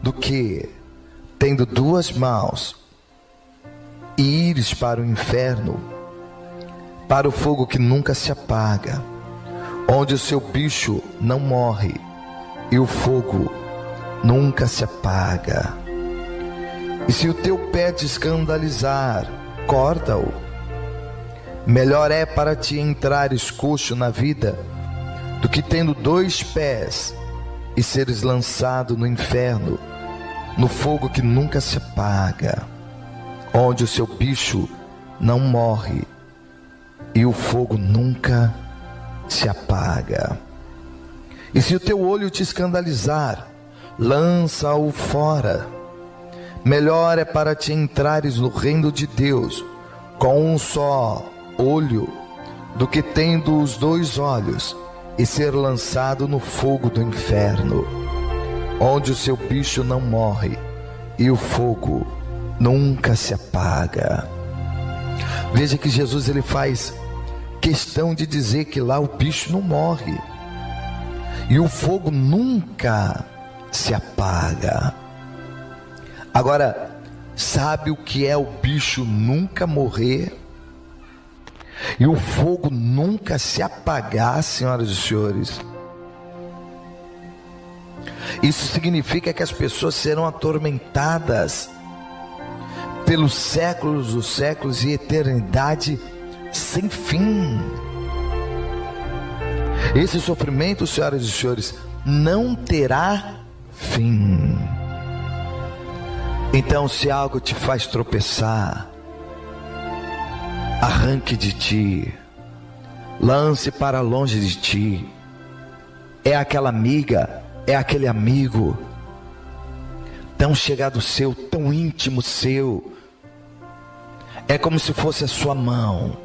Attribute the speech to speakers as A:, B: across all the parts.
A: do que, tendo duas mãos, ires para o inferno, para o fogo que nunca se apaga, onde o seu bicho não morre e o fogo nunca se apaga. E se o teu pé te escandalizar, corta-o. Melhor é para ti entrares coxo na vida, do que tendo dois pés e seres lançado no inferno, no fogo que nunca se apaga, onde o seu bicho não morre e o fogo nunca se apaga. E se o teu olho te escandalizar, lança-o fora. Melhor é para ti entrares no reino de Deus com um só olho, do que tendo os dois olhos e ser lançado no fogo do inferno, onde o seu bicho não morre e o fogo nunca se apaga. Veja que Jesus ele faz questão de dizer que lá o bicho não morre e o fogo nunca se apaga. Agora, sabe o que é o bicho nunca morrer e o fogo nunca se apagar, senhoras e senhores? Isso significa que as pessoas serão atormentadas pelos séculos dos séculos e eternidade sem fim. Esse sofrimento, senhoras e senhores, não terá fim. Então, se algo te faz tropeçar, arranque de ti, lance para longe de ti. É aquela amiga, é aquele amigo, tão chegado seu, tão íntimo seu. É como se fosse a sua mão,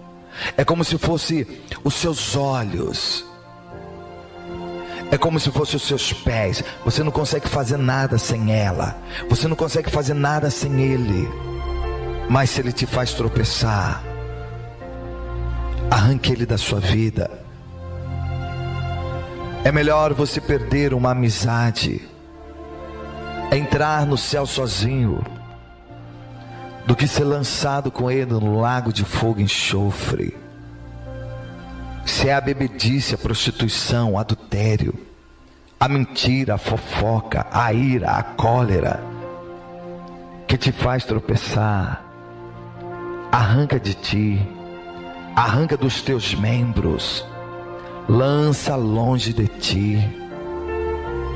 A: é como se fosse os seus olhos, é como se fosse os seus pés. Você não consegue fazer nada sem ela, você não consegue fazer nada sem ele. Mas se ele te faz tropeçar, arranque ele da sua vida. É melhor você perder uma amizade, entrar no céu sozinho, do que ser lançado com ele no lago de fogo e enxofre. Se é a bebedice, a prostituição, o adultério, a mentira, a fofoca, a ira, a cólera que te faz tropeçar, arranca de ti, arranca dos teus membros, lança longe de ti,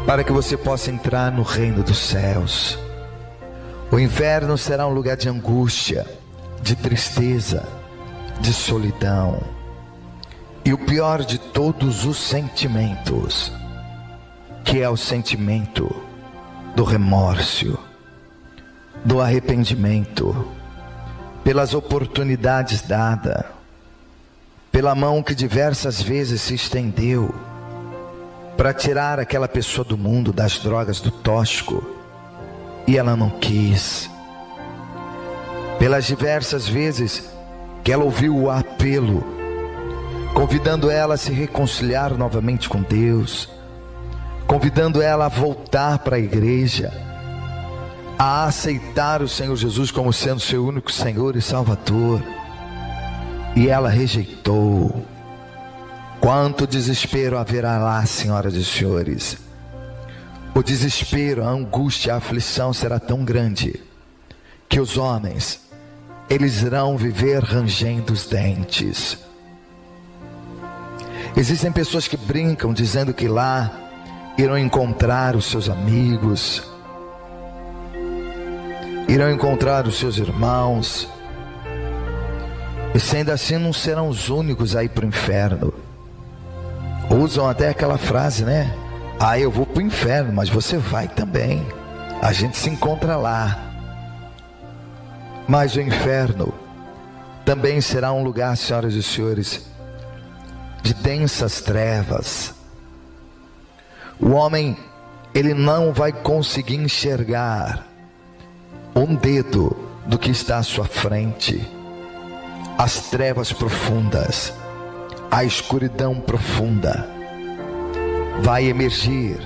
A: para que você possa entrar no reino dos céus. O inferno será um lugar de angústia, de tristeza, de solidão. E o pior de todos os sentimentos, que é o sentimento do remorso, do arrependimento, pelas oportunidades dadas, pela mão que diversas vezes se estendeu para tirar aquela pessoa do mundo, das drogas, do tóxico, e ela não quis. Pelas diversas vezes que ela ouviu o apelo, convidando ela a se reconciliar novamente com Deus, convidando ela a voltar para a igreja, a aceitar o Senhor Jesus como sendo seu único Senhor e Salvador, e ela rejeitou. Quanto desespero haverá lá, senhoras e senhores. O desespero, a angústia, a aflição será tão grande que os homens, eles irão viver rangendo os dentes. Existem pessoas que brincam dizendo que lá irão encontrar os seus amigos, irão encontrar os seus irmãos, e sendo assim não serão os únicos a ir para o inferno. Usam até aquela frase, né? Ah, eu vou para o inferno, mas você vai também. A gente se encontra lá. Mas o inferno também será um lugar, senhoras e senhores, de densas trevas. O homem, ele não vai conseguir enxergar um dedo do que está à sua frente. As trevas profundas, a escuridão profunda vai emergir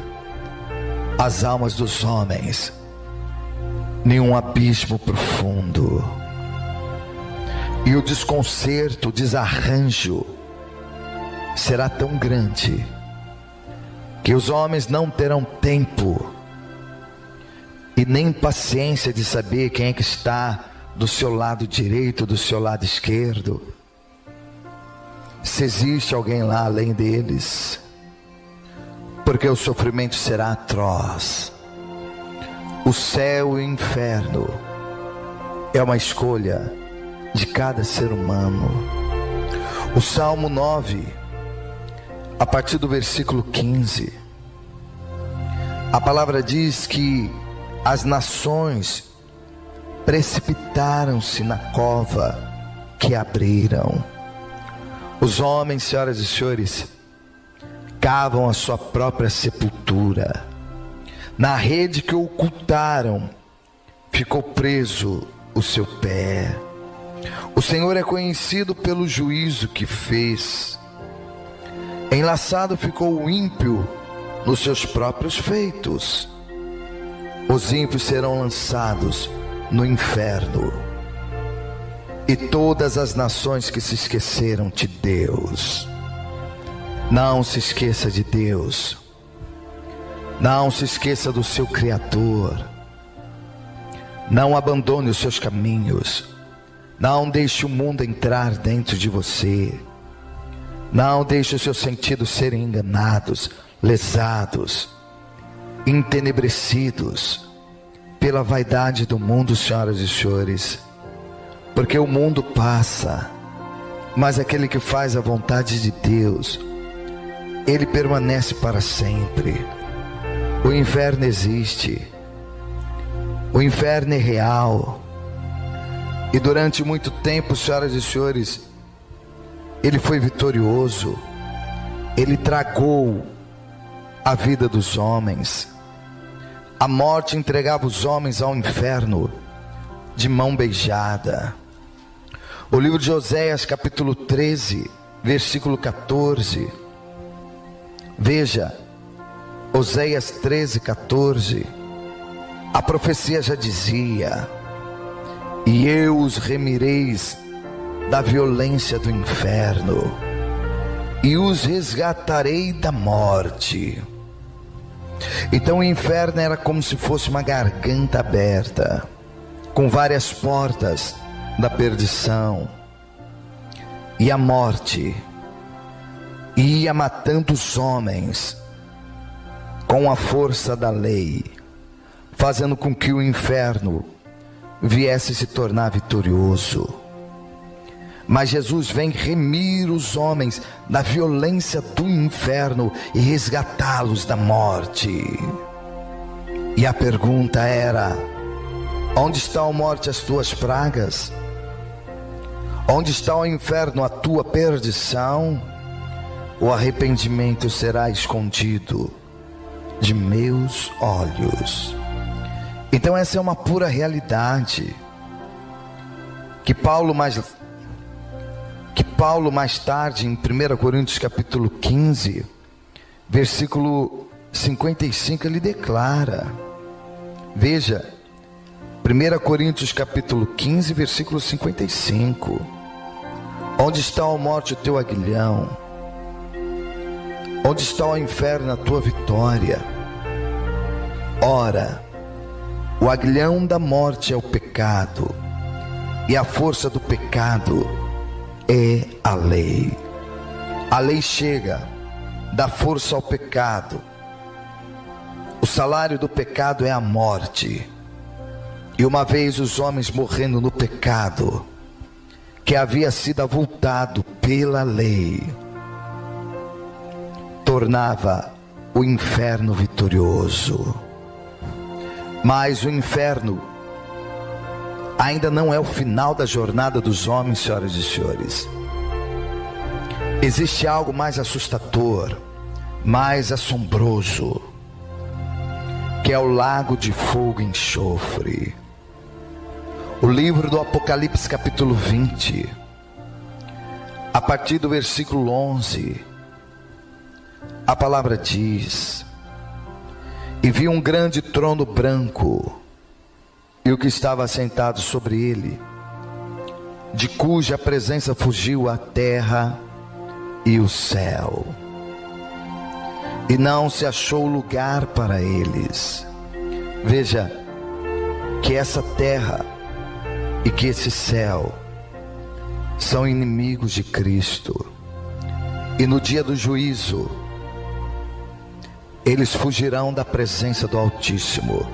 A: as almas dos homens, nenhum abismo profundo. E o desconcerto, o desarranjo será tão grande que os homens não terão tempo e nem paciência de saber quem é que está do seu lado direito, do seu lado esquerdo, se existe alguém lá além deles, porque o sofrimento será atroz. O céu e o inferno é uma escolha de cada ser humano. O Salmo 9, a partir do versículo 15, a palavra diz que as nações precipitaram-se na cova que abriram. Os homens, senhoras e senhores, cavam a sua própria sepultura. Na rede que ocultaram, ficou preso o seu pé. O Senhor é conhecido pelo juízo que fez. Enlaçado ficou o ímpio nos seus próprios feitos. Os ímpios serão lançados no inferno, e todas as nações que se esqueceram de Deus. Não se esqueça de Deus. Não se esqueça do seu Criador. Não abandone os seus caminhos. Não deixe o mundo entrar dentro de você. Não deixe os seus sentidos serem enganados, lesados, entenebrecidos pela vaidade do mundo, senhoras e senhores. Porque o mundo passa, mas aquele que faz a vontade de Deus, ele permanece para sempre. O inferno existe. O inferno é real. E durante muito tempo, senhoras e senhores, ele foi vitorioso. Ele tragou a vida dos homens. A morte entregava os homens ao inferno de mão beijada. O livro de Oséias, capítulo 13, versículo 14. Veja, Oséias 13, 14. A profecia já dizia: e eu os remireis da violência do inferno, e os resgatarei da morte. Então o inferno era como se fosse uma garganta aberta, com várias portas da perdição, e a morte ia matando os homens com a força da lei, fazendo com que o inferno viesse se tornar vitorioso. Mas Jesus vem remir os homens da violência do inferno e resgatá-los da morte. E a pergunta era: onde está, ó morte, as tuas pragas? Onde está, ó inferno, a tua perdição? O arrependimento será escondido de meus olhos. Então essa é uma pura realidade que Paulo mais tarde, em 1 Coríntios capítulo 15, versículo 55, ele declara. Veja, 1 Coríntios capítulo 15, versículo 55. Onde está, ó morte, o teu aguilhão? Onde está, ó inferno, a tua vitória? Ora, o aguilhão da morte é o pecado, e a força do pecado é a lei. A lei chega, dá força ao pecado. O salário do pecado é a morte. E uma vez os homens morrendo no pecado, que havia sido avultado pela lei, tornava o inferno vitorioso. Mas o inferno ainda não é o final da jornada dos homens, senhoras e senhores. Existe algo mais assustador, mais assombroso, que é o lago de fogo e enxofre. O livro do Apocalipse capítulo 20, a partir do versículo 11, a palavra diz: E vi um grande trono branco, e o que estava assentado sobre ele, de cuja presença fugiu a terra e o céu, e não se achou lugar para eles. Veja que essa terra e que esse céu são inimigos de Cristo, e no dia do juízo eles fugirão da presença do Altíssimo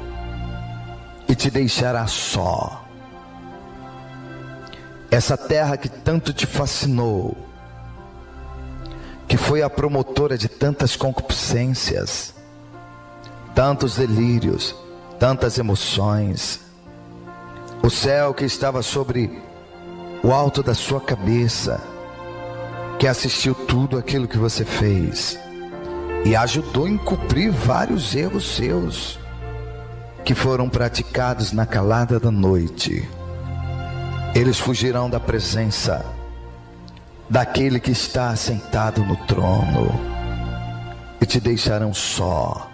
A: e te deixará só. Essa terra que tanto te fascinou, que foi a promotora de tantas concupiscências, tantos delírios, tantas emoções, o céu que estava sobre o alto da sua cabeça, que assistiu tudo aquilo que você fez e ajudou a encobrir vários erros seus que foram praticados na calada da noite. Eles fugirão da presença daquele que está assentado no trono e te deixarão só.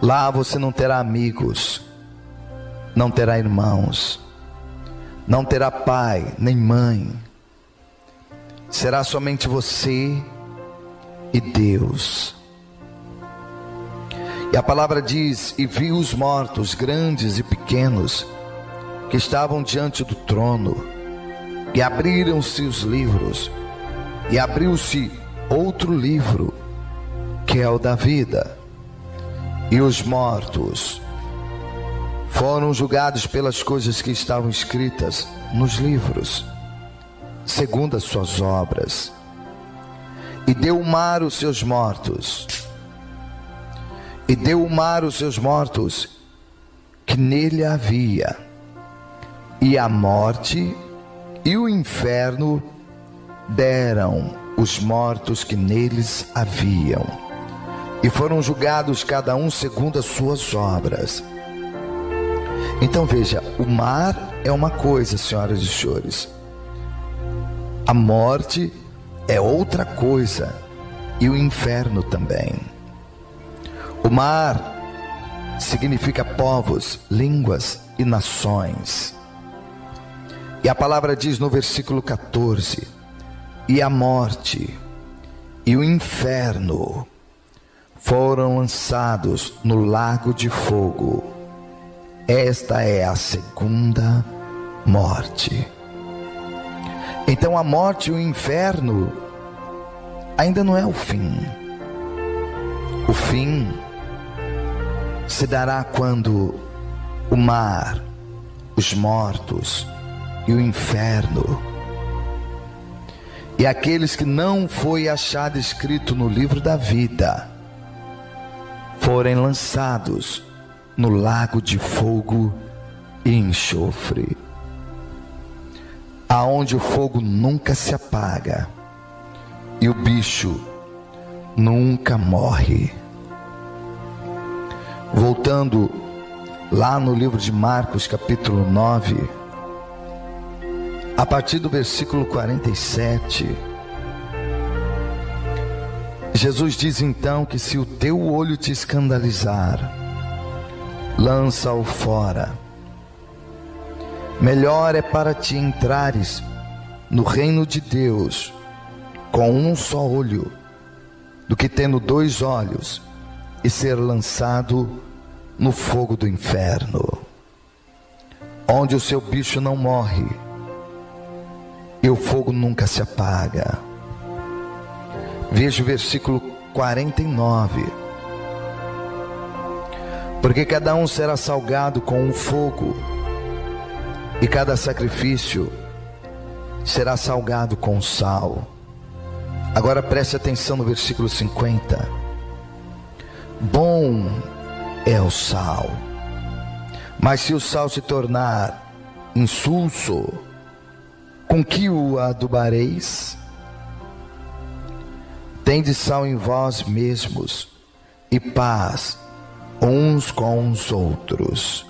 A: Lá você não terá amigos, não terá irmãos, não terá pai nem mãe. Será somente você e Deus. E a palavra diz: e vi os mortos, grandes e pequenos, que estavam diante do trono, e abriram-se os livros, e abriu-se outro livro, que é o da vida, e os mortos foram julgados pelas coisas que estavam escritas nos livros, segundo as suas obras. E deu o mar os seus mortos, e deu o mar os seus mortos que nele havia, e a morte e o inferno deram os mortos que neles haviam, e foram julgados cada um segundo as suas obras. Então veja, o mar é uma coisa, senhoras e senhores, a morte é outra coisa, e o inferno também. O mar significa povos, línguas e nações. E a palavra diz no versículo 14: e a morte e o inferno foram lançados no lago de fogo. Esta é a segunda morte. Então a morte e o inferno ainda não é o fim. O fim se dará quando o mar, os mortos e o inferno, e aqueles que não foi achado escrito no livro da vida, forem lançados no lago de fogo e enxofre, aonde o fogo nunca se apaga e o bicho nunca morre. Voltando lá no livro de Marcos, capítulo 9, a partir do versículo 47, Jesus diz então que se o teu olho te escandalizar, lança-o fora. Melhor é para ti entrares no reino de Deus com um só olho, do que tendo 2 olhos e ser lançado no fogo do inferno, onde o seu bicho não morre e o fogo nunca se apaga. Veja o versículo 49. Porque cada um será salgado com o fogo, e cada sacrifício será salgado com sal. Agora preste atenção no versículo 50. Bom é o sal, mas se o sal se tornar insulso, com que o adubareis? Tende sal em vós mesmos, e paz uns com os outros.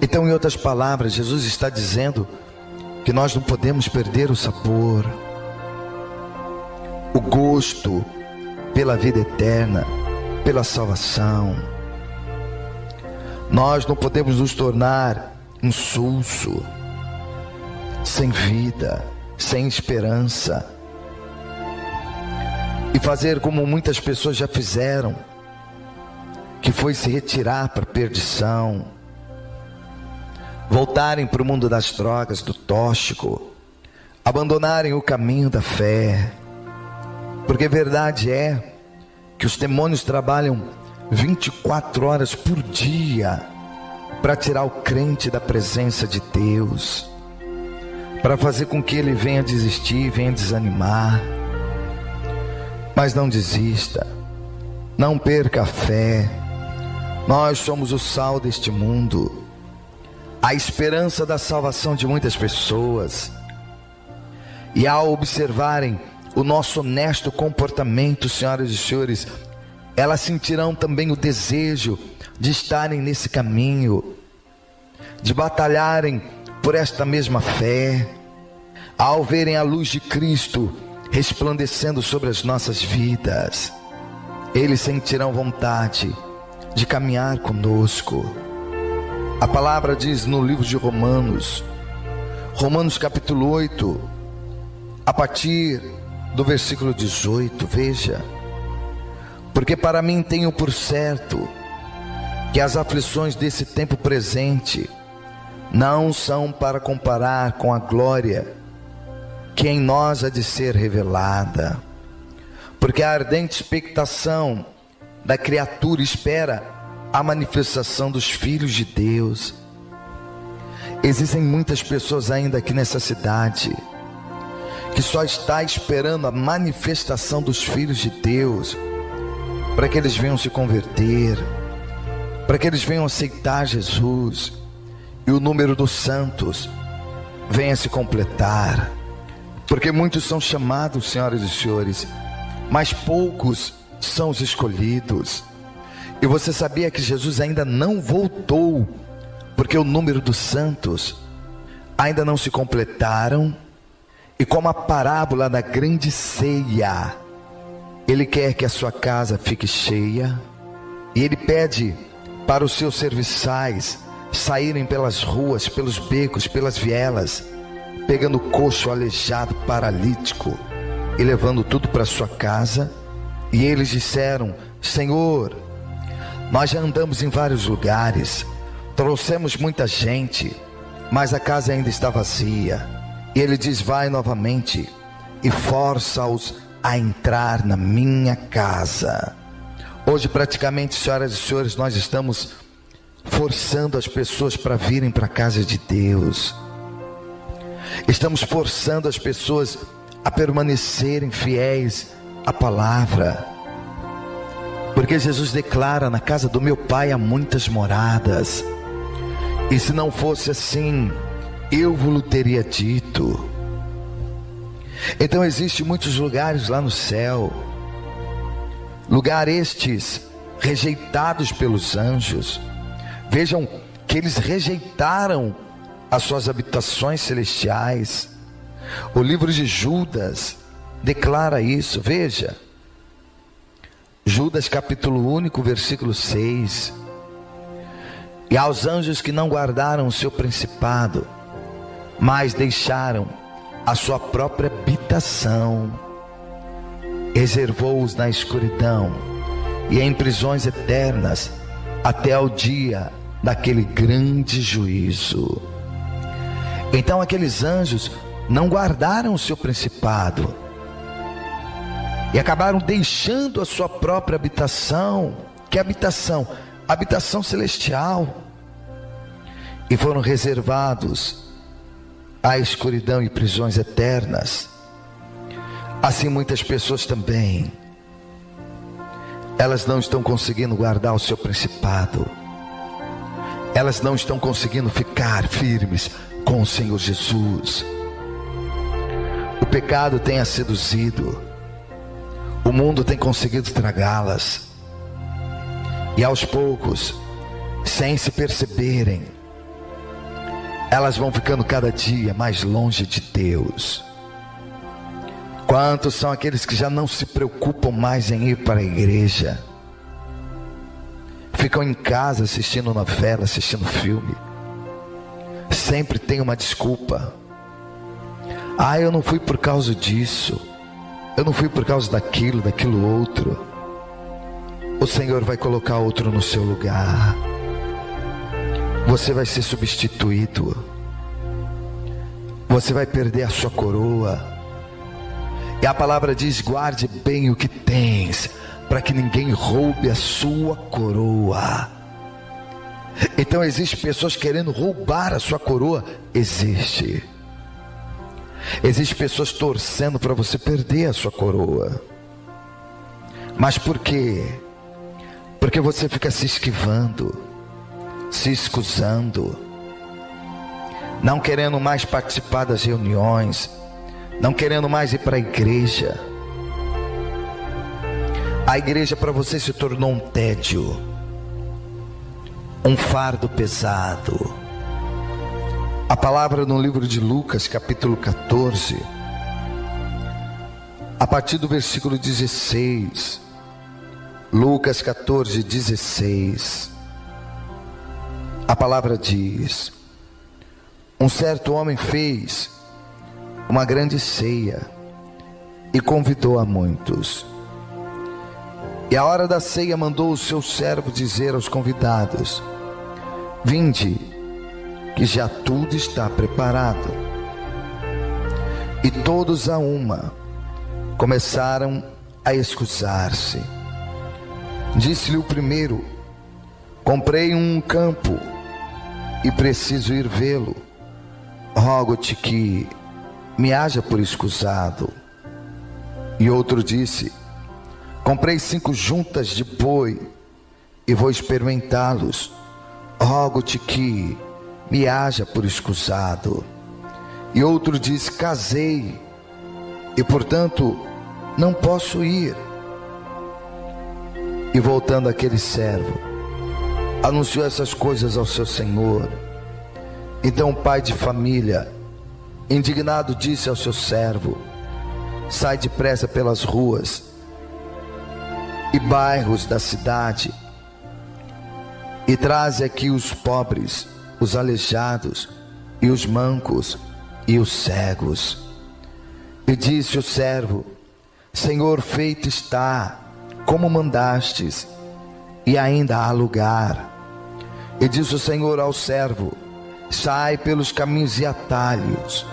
A: Então, em outras palavras, Jesus está dizendo que nós não podemos perder o sabor, o gosto pela vida eterna, pela salvação. Nós não podemos nos tornar insulso, sem vida, sem esperança, e fazer como muitas pessoas já fizeram, que foi se retirar para a perdição, voltarem para o mundo das drogas, do tóxico, abandonarem o caminho da fé. Porque verdade é que os demônios trabalham 24 horas por dia para tirar o crente da presença de Deus, para fazer com que ele venha desistir, venha desanimar. Mas não desista, não perca a fé. Nós somos o sal deste mundo, a esperança da salvação de muitas pessoas. E ao observarem o nosso honesto comportamento, senhoras e senhores, elas sentirão também o desejo de estarem nesse caminho, de batalharem por esta mesma fé. Ao verem a luz de Cristo resplandecendo sobre as nossas vidas, eles sentirão vontade de caminhar conosco. A palavra diz no livro de Romanos capítulo 8, a partir do versículo 18, veja: porque para mim tenho por certo que as aflições desse tempo presente não são para comparar com a glória que em nós há de ser revelada. Porque a ardente expectação da criatura espera a manifestação dos filhos de Deus. Existem muitas pessoas ainda aqui nessa cidade que só está esperando a manifestação dos filhos de Deus, para que eles venham se converter, para que eles venham aceitar Jesus, e o número dos santos venha se completar. Porque muitos são chamados, senhoras e senhores, mas poucos são os escolhidos. E você sabia que Jesus ainda não voltou, porque o número dos santos ainda não se completaram? E como a parábola da grande ceia, Ele quer que a sua casa fique cheia, e Ele pede para os seus serviçais saírem pelas ruas, pelos becos, pelas vielas, pegando coxo, aleijado, paralítico, e levando tudo para sua casa. E eles disseram: Senhor, nós já andamos em vários lugares, trouxemos muita gente, mas a casa ainda está vazia. E ele diz: vai novamente e força-os a entrar na minha casa. Hoje praticamente, senhoras e senhores, nós estamos forçando as pessoas para virem para a casa de Deus. Estamos forçando as pessoas a permanecerem fiéis à palavra. Porque Jesus declara: na casa do meu Pai há muitas moradas. E se não fosse assim, eu vos teria dito. Então existem muitos lugares lá no céu, lugar estes rejeitados pelos anjos. Vejam que eles rejeitaram as suas habitações celestiais. O livro de Judas declara isso. Veja, Judas capítulo único, versículo 6. E aos anjos que não guardaram o seu principado, mas deixaram a sua própria habitação, reservou-os na escuridão e em prisões eternas até ao dia daquele grande juízo. Então aqueles anjos não guardaram o seu principado e acabaram deixando a sua própria habitação. Que habitação? Habitação celestial. E foram reservados à escuridão e prisões eternas. Assim muitas pessoas também, elas não estão conseguindo guardar o seu principado, elas não estão conseguindo ficar firmes com o Senhor Jesus. O pecado tem as seduzido, o mundo tem conseguido tragá-las, e aos poucos, sem se perceberem, elas vão ficando cada dia mais longe de Deus. Quantos são aqueles que já não se preocupam mais em ir para a igreja? ficam em casa assistindo novela, assistindo filme. Sempre tem uma desculpa. Eu não fui por causa disso, eu não fui por causa daquilo outro. O Senhor vai colocar outro no seu lugar. Você vai ser substituído. Você vai perder a sua coroa. E a palavra diz: guarde bem o que tens, para que ninguém roube a sua coroa. Então existem pessoas querendo roubar a sua coroa. Existem pessoas torcendo para você perder a sua coroa. Mas por quê? Porque você fica se esquivando, se escusando, não querendo mais participar das reuniões, não querendo mais ir para a igreja. A igreja para você se tornou um tédio, um fardo pesado. A palavra no livro de Lucas, capítulo 14, a partir do versículo 16, Lucas 14, 16, a palavra diz: um certo homem fez uma grande ceia e convidou a muitos. E à hora da ceia mandou o seu servo dizer aos convidados: vinde, que já tudo está preparado. E todos a uma começaram a excusar-se. Disse-lhe o primeiro: comprei um campo e preciso ir vê-lo. Rogo-te que me haja por escusado. E outro disse: comprei 5 juntas de boi e vou experimentá-los. Rogo-te que me haja por escusado. E outro disse: casei e portanto não posso ir. E voltando aquele servo, anunciou essas coisas ao seu senhor. Então o pai de família, indignado, disse ao seu servo: sai depressa pelas ruas e bairros da cidade e traze aqui os pobres, os aleijados e os mancos e os cegos. E disse o servo: Senhor, feito está, como mandastes, e ainda há lugar. E disse o Senhor ao servo: sai pelos caminhos e atalhos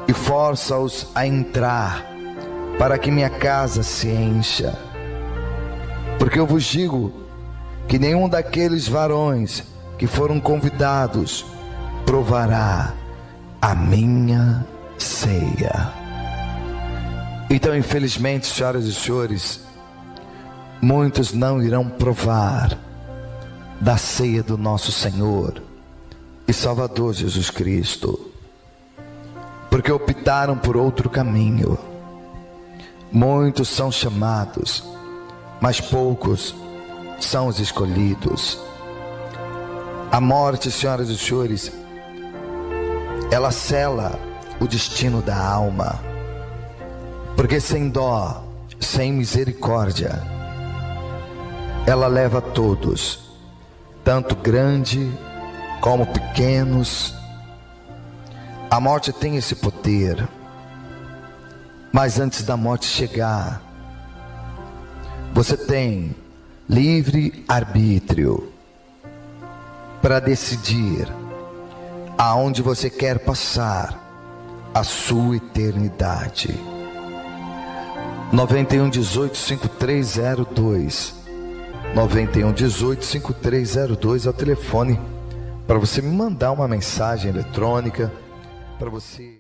A: e força-os a entrar, para que minha casa se encha. Porque eu vos digo que nenhum daqueles varões que foram convidados provará a minha ceia. Então, infelizmente, senhoras e senhores, muitos não irão provar da ceia do nosso Senhor e Salvador Jesus Cristo, porque optaram por outro caminho. Muitos são chamados, mas poucos são os escolhidos. A morte, senhoras e senhores, ela sela o destino da alma, porque sem dó, sem misericórdia, ela leva todos, tanto grande como pequenos. A morte tem esse poder, mas antes da morte chegar, você tem livre arbítrio para decidir aonde você quer passar a sua eternidade. 9118-5302 9118-5302 é o telefone para você me mandar uma mensagem eletrônica, para você